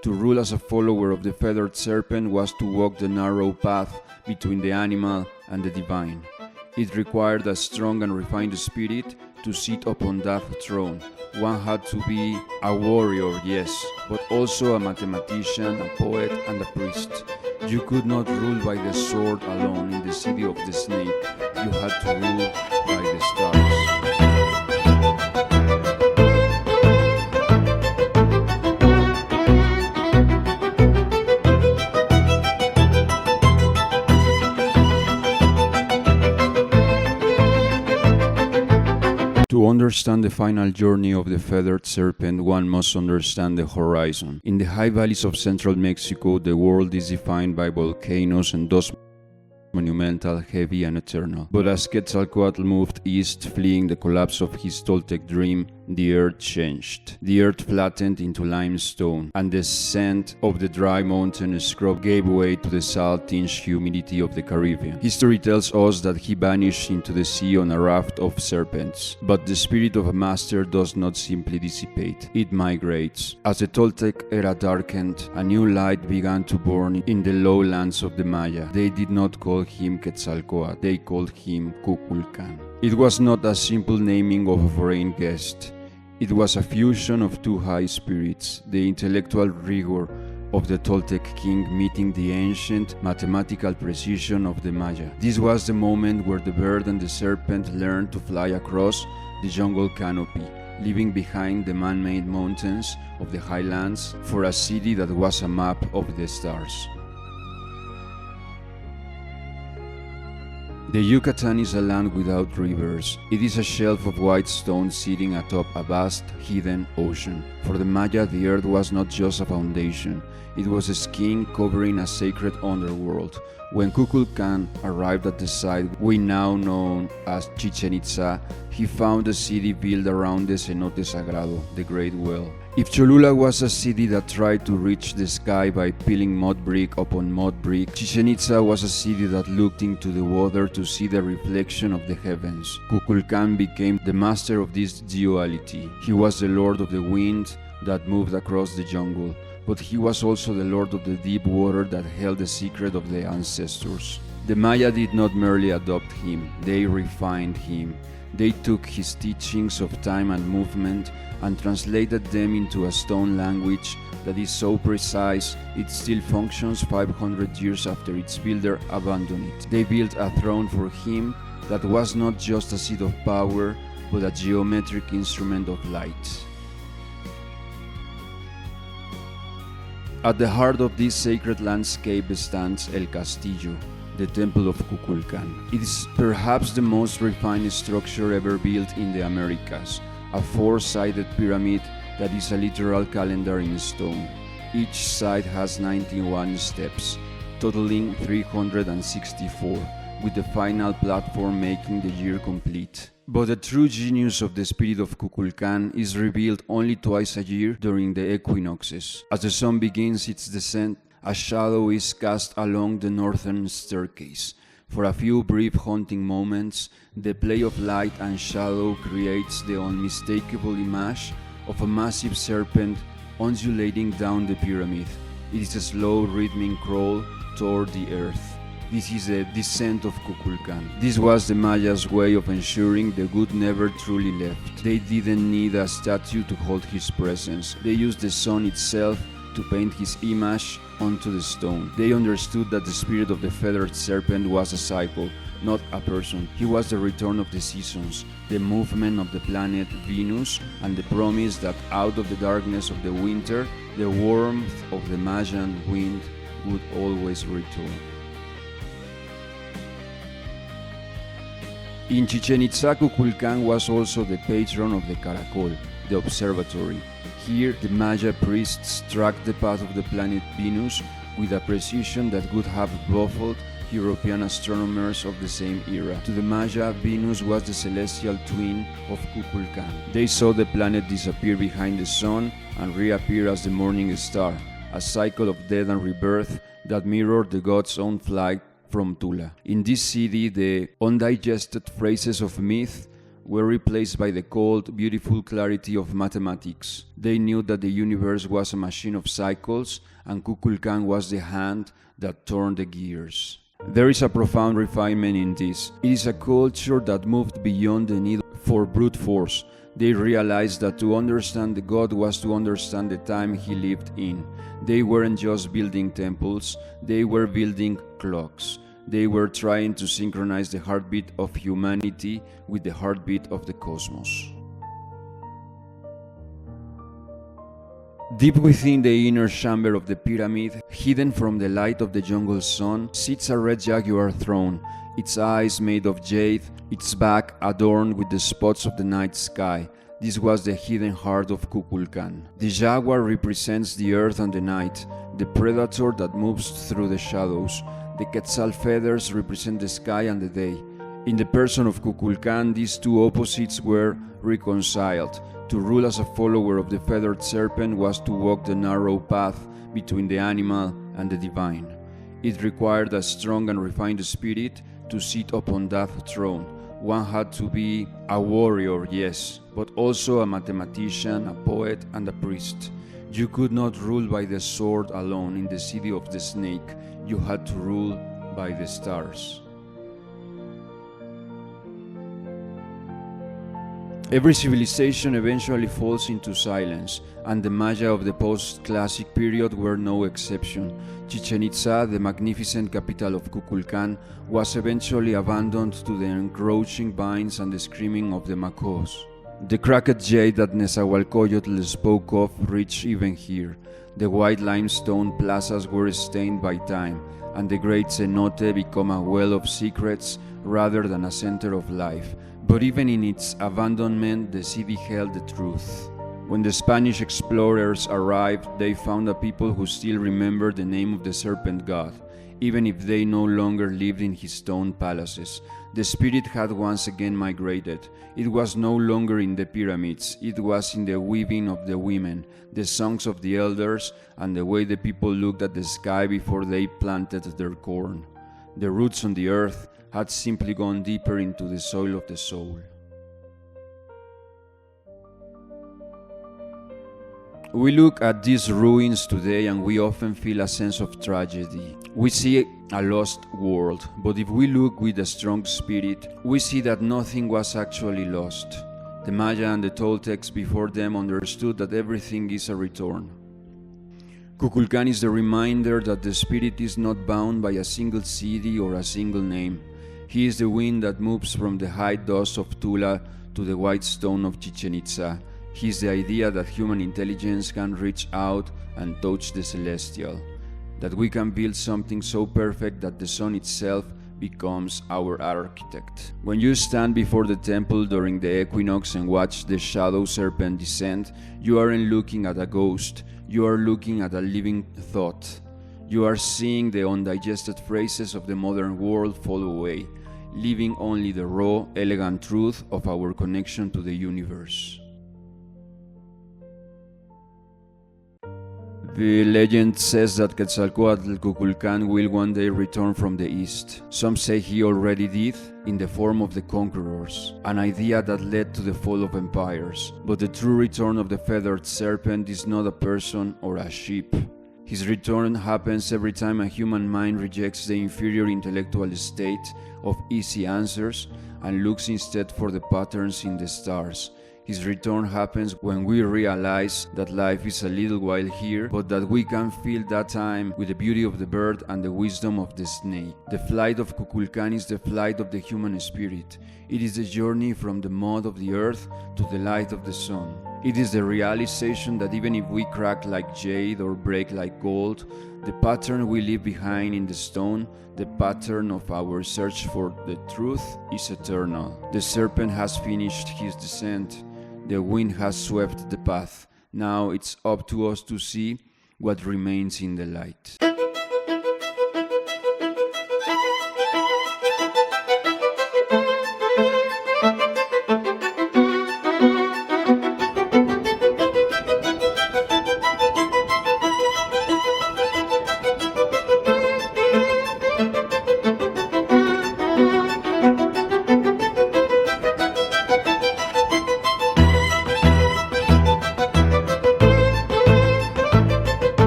To rule as a follower of the feathered serpent was to walk the narrow path between the animal and the divine. It required a strong and refined spirit to sit upon that throne. One had to be a warrior, yes, but also a mathematician, a poet, and a priest. You could not rule by the sword alone in the city of the snake. You had to rule by the stars. To understand the final journey of the feathered serpent, one must understand the horizon. In the high valleys of central Mexico, the world is defined by volcanoes and dust, monumental, heavy, and eternal. But as Quetzalcoatl moved east, fleeing the collapse of his Toltec dream, the earth changed. The earth flattened into limestone, and the scent of the dry mountain scrub gave way to the salt-tinged humidity of the Caribbean. History tells us that he vanished into the sea on a raft of serpents. But the spirit of a master does not simply dissipate, it migrates. As the Toltec era darkened, a new light began to burn in the lowlands of the Maya. They did not call him Quetzalcoatl, they called him Kukulkan. It was not a simple naming of a foreign guest. It was a fusion of two high spirits, the intellectual rigor of the Toltec king meeting the ancient mathematical precision of the Maya. This was the moment where the bird and the serpent learned to fly across the jungle canopy, leaving behind the man-made mountains of the highlands for a city that was a map of the stars. The Yucatán is a land without rivers. It is a shelf of white stone sitting atop a vast, hidden ocean. For the Maya, the earth was not just a foundation. It was a skin covering a sacred underworld. When Kukulkan arrived at the site we now know as Chichén Itzá, he found a city built around the Cenotes Sagrado, the Great Well. If Cholula was a city that tried to reach the sky by peeling mud brick upon mud brick, Chichén Itzá was a city that looked into the water to see the reflection of the heavens. Kukulkan became the master of this duality. He was the lord of the wind that moved across the jungle, but he was also the lord of the deep water that held the secret of the ancestors. The Maya did not merely adopt him, they refined him. They took his teachings of time and movement and translated them into a stone language that is so precise it still functions 500 years after its builder abandoned it. They built a throne for him that was not just a seat of power, but a geometric instrument of light. At the heart of this sacred landscape stands El Castillo, the Temple of Kukulkan. It is perhaps the most refined structure ever built in the Americas, a four-sided pyramid that is a literal calendar in stone. Each side has 91 steps, totaling 364, with the final platform making the year complete. But the true genius of the spirit of Kukulkan is revealed only twice a year during the equinoxes. As the sun begins its descent, a shadow is cast along the northern staircase. For a few brief haunting moments, the play of light and shadow creates the unmistakable image of a massive serpent undulating down the pyramid. It is a slow rhythmic crawl toward the earth. This is the descent of Kukulkan. This was the Maya's way of ensuring the good never truly left. They didn't need a statue to hold his presence. They used the sun itself to paint his image onto the stone. They understood that the spirit of the feathered serpent was a cycle, not a person. He was the return of the seasons, the movement of the planet Venus, and the promise that out of the darkness of the winter, the warmth of the Mayan wind would always return. In Chichén Itzá, Kukulkan was also the patron of the Caracol, the observatory. Here, the Maya priests tracked the path of the planet Venus with a precision that would have baffled European astronomers of the same era. To the Maya, Venus was the celestial twin of Kukulkan. They saw the planet disappear behind the sun and reappear as the morning star, a cycle of death and rebirth that mirrored the god's own flight from Tula. In this city, the undigested phrases of myth were replaced by the cold, beautiful clarity of mathematics. They knew that the universe was a machine of cycles, and Kukulkan was the hand that turned the gears. There is a profound refinement in this. It is a culture that moved beyond the need for brute force. They realized that to understand the god was to understand the time he lived in. They weren't just building temples, they were building clocks. They were trying to synchronize the heartbeat of humanity with the heartbeat of the cosmos. Deep within the inner chamber of the pyramid, hidden from the light of the jungle sun, sits a red jaguar throne, its eyes made of jade, its back adorned with the spots of the night sky. This was the hidden heart of Kukulkan. The jaguar represents the earth and the night, the predator that moves through the shadows. The quetzal feathers represent the sky and the day. In the person of Kukulkan, these two opposites were reconciled. To rule as a follower of the feathered serpent was to walk the narrow path between the animal and the divine. It required a strong and refined spirit to sit upon that throne. One had to be a warrior, yes, but also a mathematician, a poet, and a priest. You could not rule by the sword alone in the city of the snake. You had to rule by the stars. Every civilization eventually falls into silence, and the Maya of the post-classic period were no exception. Chichén Itzá, the magnificent capital of Kukulkan, was eventually abandoned to the encroaching vines and the screaming of the macaws. The cracked jade that Nezahualcóyotl spoke of reached even here. The white limestone plazas were stained by time, and the great cenote became a well of secrets rather than a center of life. But even in its abandonment, the city held the truth. When the Spanish explorers arrived, they found a people who still remembered the name of the Serpent god, even if they no longer lived in his stone palaces. The spirit had once again migrated. It was no longer in the pyramids, it was in the weaving of the women, the songs of the elders, and the way the people looked at the sky before they planted their corn. The roots on the earth had simply gone deeper into the soil of the soul. We look at these ruins today and we often feel a sense of tragedy. We see a lost world, but if we look with a strong spirit, we see that nothing was actually lost. The Maya and the Toltecs before them understood that everything is a return. Kukulkan is the reminder that the spirit is not bound by a single city or a single name. He is the wind that moves from the high dust of Tula to the white stone of Chichén Itzá. He is the idea that human intelligence can reach out and touch the celestial, that we can build something so perfect that the sun itself becomes our architect. When you stand before the temple during the equinox and watch the shadow serpent descend, you aren't looking at a ghost, you are looking at a living thought. You are seeing the undigested phrases of the modern world fall away, leaving only the raw, elegant truth of our connection to the universe. The legend says that Quetzalcoatl Kukulkan will one day return from the east. Some say he already did, in the form of the conquerors, an idea that led to the fall of empires. But the true return of the feathered serpent is not a person or a sheep. His return happens every time a human mind rejects the inferior intellectual state of easy answers and looks instead for the patterns in the stars. His return happens when we realize that life is a little while here, but that we can feel that time with the beauty of the bird and the wisdom of the snake. The flight of Kukulkan is the flight of the human spirit. It is the journey from the mud of the earth to the light of the sun. It is the realization that even if we crack like jade or break like gold, the pattern we leave behind in the stone, the pattern of our search for the truth, is eternal. The serpent has finished his descent. The wind has swept the path. Now it's up to us to see what remains in the light.